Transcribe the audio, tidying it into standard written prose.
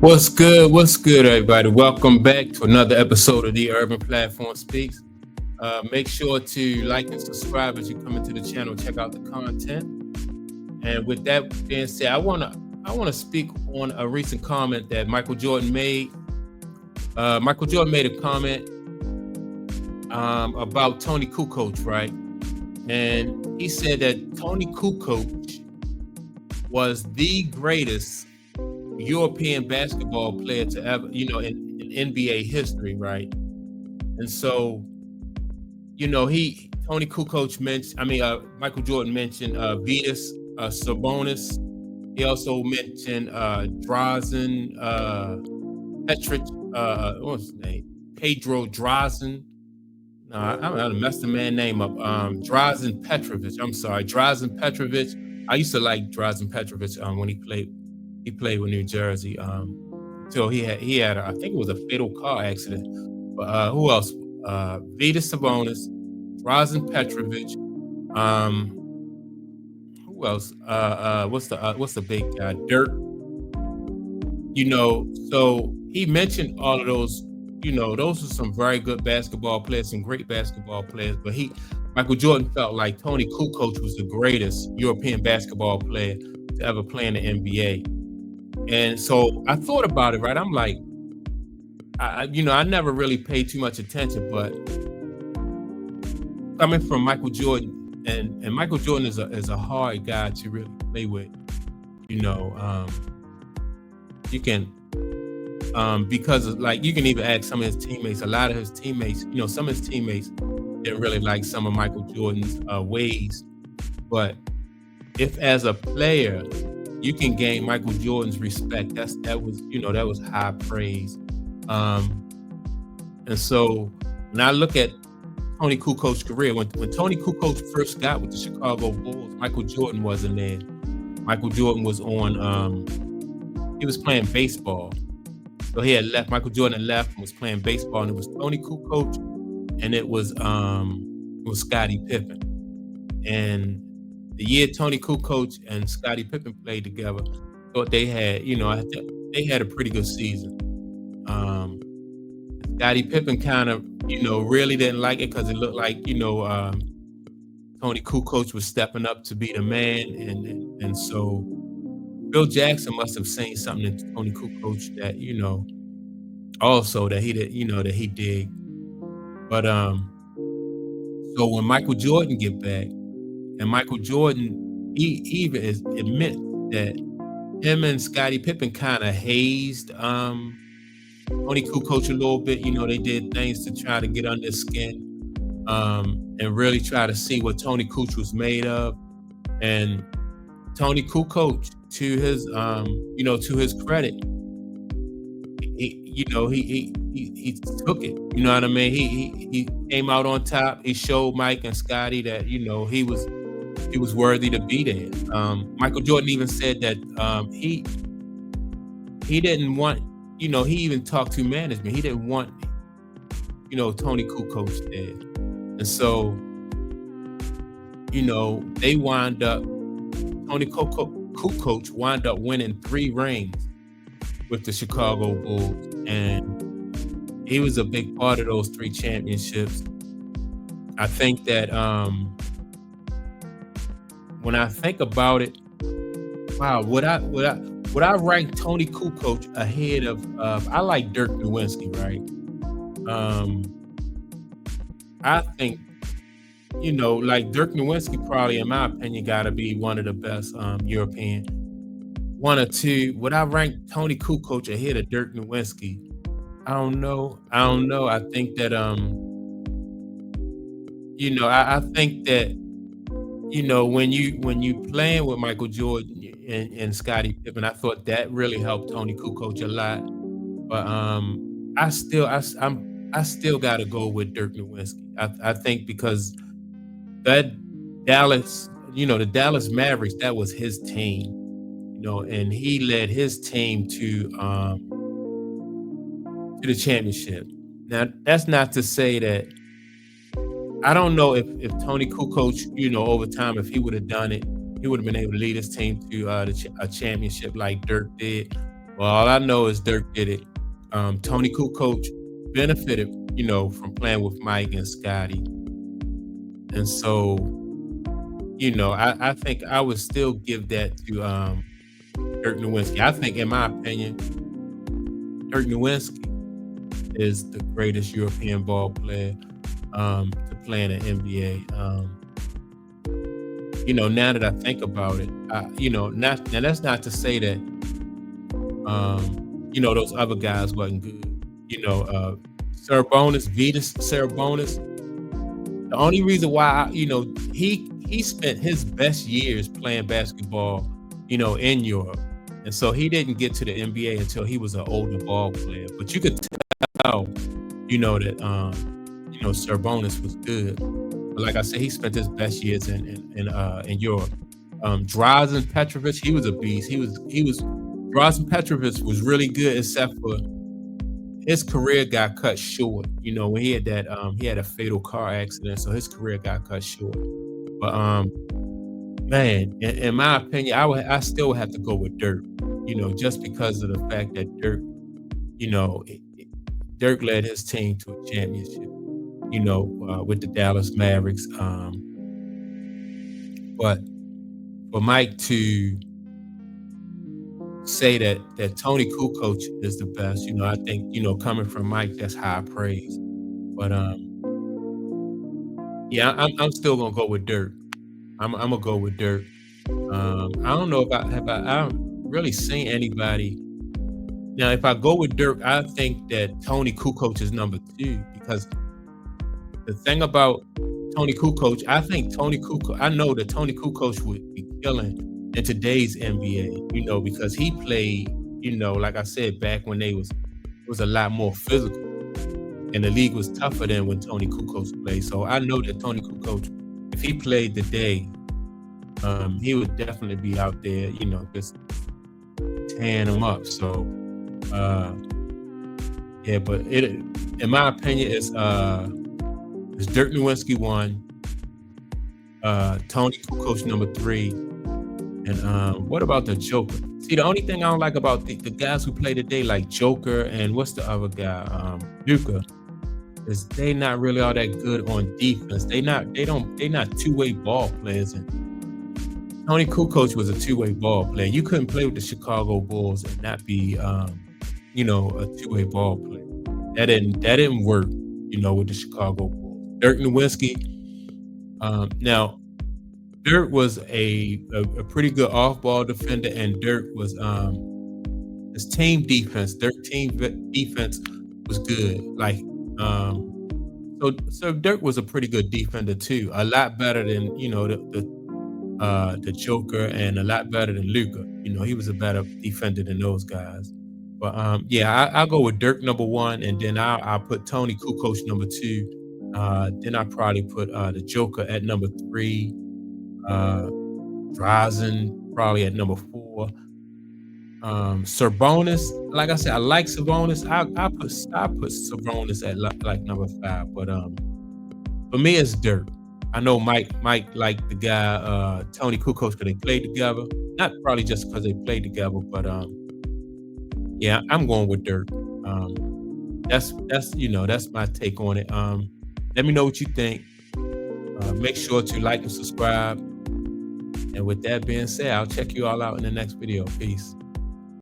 What's good? What's good, everybody? Welcome back to another episode of the Urban Platform Speaks. Make sure to like and subscribe as you come into the channel. Check out the content. And with that being said, I wanna speak on a recent comment that Michael Jordan made. Michael Jordan made a comment about Toni Kukoc, right? And he said that Toni Kukoc was the greatest European basketball player to ever, in NBA history, right? And so, Toni Kukoc mentioned, Michael Jordan mentioned Vitas Sabonis. He also mentioned Drazen Petric, what's his name? Pedro Drazen. No, I messed the man's name up. Drazen Petrovic. I'm sorry, Drazen Petrovic. I used to like Drazen Petrovic when he played. He played with New Jersey. So he had I think it was a fatal car accident. But who else? Vitas Sabonis, Drazen Petrovic. Who else? What's the big guy? Dirk. So he mentioned all of those. Those are some very good basketball players, some great basketball players. But Michael Jordan felt like Toni Kukoc was the greatest European basketball player to ever play in the NBA. And so I thought about it, right? I'm like, I never really paid too much attention, but coming from Michael Jordan, and Michael Jordan is a hard guy to really play with. You can, because you can even ask some of his teammates. A lot of his teammates, some of his teammates didn't really like some of Michael Jordan's ways. But if as a player you can gain Michael Jordan's respect, that was high praise. And so when I look at Toni Kukoc's career, when Toni Kukoc first got with the Chicago Bulls, Michael Jordan wasn't there. Michael Jordan was he was playing baseball. So he had left. Michael Jordan had left and was playing baseball, and it was Toni Kukoc and it was Scottie Pippen. And the year Toni Kukoc and Scottie Pippen played together, thought they had, they had a pretty good season. Scottie Pippen kind of, really didn't like it because it looked like, Toni Kukoc was stepping up to be the man, and so Bill Jackson must have seen something in Toni Kukoc that, also that he did, that he did. But so when Michael Jordan get back. And Michael Jordan, he even admit that him and Scottie Pippen kind of hazed Toni Kukoc a little bit. They did things to try to get under his skin and really try to see what Toni Kukoc was made of. And Toni Kukoc, to his credit, he took it. You know what I mean? He came out on top. He showed Mike and Scottie that he was worthy to be there. Michael Jordan even said that he didn't want, he even talked to management. He didn't want, Toni Kukoc there. And so, they wound up, Toni Kukoc wound up winning 3 rings with the Chicago Bulls. And he was a big part of those 3 championships. I think that when I think about it, wow, would I rank Toni Kukoc ahead of I like Dirk Nowitzki, right? I think, like Dirk Nowitzki probably, in my opinion, gotta be one of the best European. 1 or 2. Would I rank Toni Kukoc ahead of Dirk Nowitzki? I don't know. I think that I think that when you playing with Michael Jordan and Scottie Pippen, I thought that really helped Toni Kukoc a lot. But I still got to go with Dirk Nowitzki. I think because that Dallas, the Dallas Mavericks, that was his team, and he led his team to the championship. Now, that's not to say that I don't know if Toni Kukoc, over time, if he would have done it, he would have been able to lead his team to a championship like Dirk did. Well, all I know is Dirk did it. Toni Kukoc benefited, from playing with Mike and Scotty, and so, I think I would still give that to, Dirk Nowitzki. I think, in my opinion, Dirk Nowitzki is the greatest European ball player, to play in the NBA. Now that I think about it, not now that's not to say that, those other guys wasn't good. Vitas Sabonis, the only reason why he spent his best years playing basketball, in Europe. And so he didn't get to the NBA until he was an older ball player. But you could tell, that Sabonis was good. But like I said, he spent his best years in Europe. Drazen Petrovic, he was a beast. Drazen Petrovic was really good, except for his career got cut short. When he had a fatal car accident, so his career got cut short. But man, in my opinion, I still would have to go with Dirk. Just because of the fact that Dirk led his team to a championship. With the Dallas Mavericks. But for Mike to say that Toni Kukoc is the best, I think, coming from Mike, that's high praise. But yeah, I'm still gonna go with Dirk. I'm gonna go with Dirk. I don't know if I haven't really seen anybody. Now, if I go with Dirk, I think that Toni Kukoc is number two, because the thing about Toni Kukoc, I know that Toni Kukoc would be killing in today's NBA, because he played, like I said, back when it was a lot more physical, and the league was tougher than when Toni Kukoc played. So I know that Toni Kukoc, if he played today, he would definitely be out there, just tearing them up. So yeah, but in my opinion, it's Dirk Nowitzki 1, Toni Kukoc number 3, and what about the Joker? See, the only thing I don't like about the guys who play today, like Joker and what's the other guy, Luka, is they not really all that good on defense. They not two-way ball players. And Toni Kukoc was a two-way ball player. You couldn't play with the Chicago Bulls and not be, a two-way ball player. That didn't work, with the Chicago Bulls. Dirk Nowitzki. Now, Dirk was a pretty good off-ball defender, and Dirk was his team defense. Their team defense was good. Like, so Dirk was a pretty good defender too. A lot better than the Joker, and a lot better than Luka. He was a better defender than those guys. But yeah, I'll go with Dirk number 1, and then I'll put Toni Kukoc number 2. Then I probably put the Joker at number 3. Drazen probably at number 4. Sabonis, like I said, I like Sabonis. I put Sabonis at like number 5. But for me, it's Dirk. I know Mike liked the guy Toni Kukoc because they played together. Not probably just because they played together, but yeah, I'm going with Dirk. That's my take on it. Let me know what you think. Make sure to like and subscribe. And with that being said, I'll check you all out in the next video. Peace.